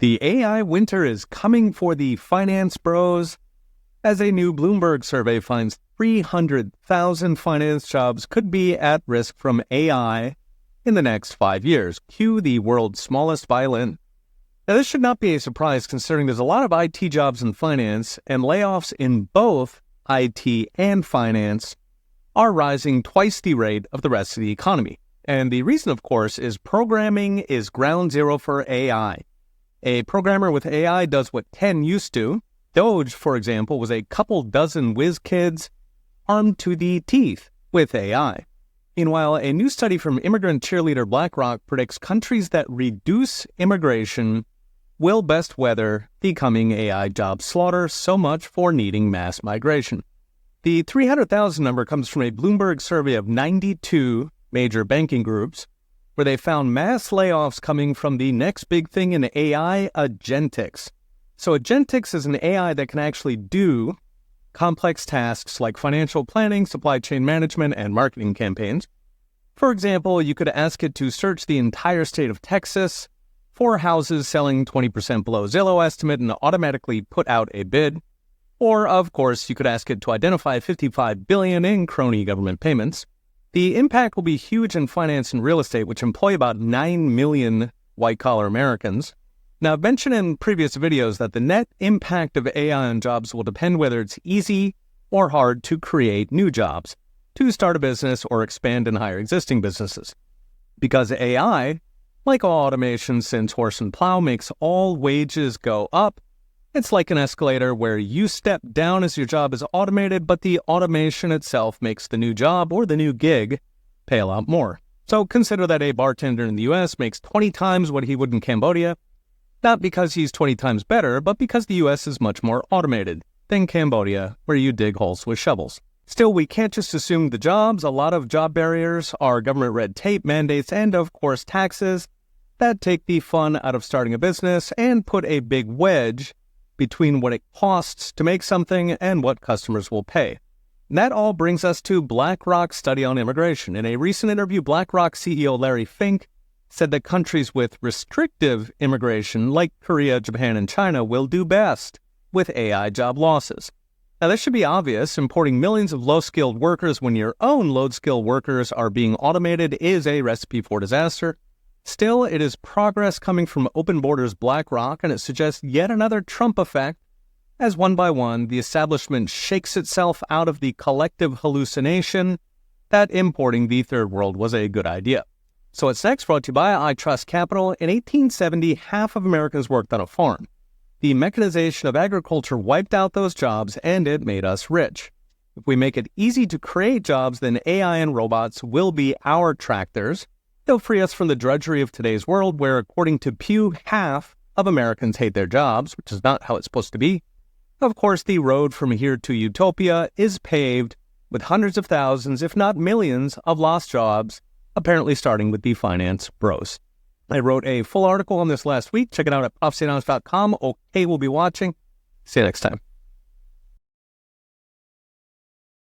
The AI winter is coming for the finance bros, as a new Bloomberg survey finds 300,000 finance jobs could be at risk from AI in the next 5 years. Cue the world's smallest violin. Now, this should not be a surprise considering there's a lot of IT jobs in finance, and layoffs in both IT and finance are rising twice the rate of the rest of the economy. And the reason, of course, is programming is ground zero for AI. A programmer with AI does what Ken used to. Doge, for example, was a couple dozen whiz kids armed to the teeth with AI. Meanwhile, a new study from immigrant cheerleader BlackRock predicts countries that reduce immigration will best weather the coming AI job slaughter, so much for needing mass migration. The 300,000 number comes from a Bloomberg survey of 92 major banking groups, where they found mass layoffs coming from the next big thing in AI, agentics. So agentics is an AI that can actually do complex tasks like financial planning, supply chain management, and marketing campaigns. For example, you could ask it to search the entire state of Texas for houses selling 20% below Zillow estimate and automatically put out a bid. Or, of course, you could ask it to identify $55 billion in crony government payments. The impact will be huge in finance and real estate, which employ about 9 million white-collar Americans. Now, I've mentioned in previous videos that the net impact of AI on jobs will depend whether it's easy or hard to create new jobs, to start a business or expand and hire existing businesses. Because AI, like all automation since horse and plow, makes all wages go up, it's like an escalator where you step down as your job is automated, but the automation itself makes the new job or the new gig pay a lot more. So consider that a bartender in the US makes 20 times what he would in Cambodia, not because he's 20 times better, but because the US is much more automated than Cambodia, where you dig holes with shovels. Still, we can't just assume the jobs. A lot of job barriers are government red tape, mandates, and of course taxes that take the fun out of starting a business and put a big wedge between what it costs to make something and what customers will pay. And that all brings us to BlackRock's study on immigration. In a recent interview, BlackRock CEO Larry Fink said that countries with restrictive immigration, like Korea, Japan, and China, will do best with AI job losses. Now, this should be obvious. Importing millions of low-skilled workers when your own low-skilled workers are being automated is a recipe for disaster. Still, it is progress coming from Open Borders BlackRock, and it suggests yet another Trump effect, as one by one, the establishment shakes itself out of the collective hallucination that importing the third world was a good idea. So what's next? Brought to you by I Trust Capital. In 1870, half of Americans worked on a farm. The mechanization of agriculture wiped out those jobs, and it made us rich. If we make it easy to create jobs, then AI and robots will be our tractors. They'll free us from the drudgery of today's world, where, according to Pew, half of Americans hate their jobs, which is not how it's supposed to be. Of course, the road from here to utopia is paved with hundreds of thousands, if not millions, of lost jobs, apparently starting with the finance bros. I wrote a full article on this last week. Check it out at prophecynows.com. Okay, we'll be watching. See you next time.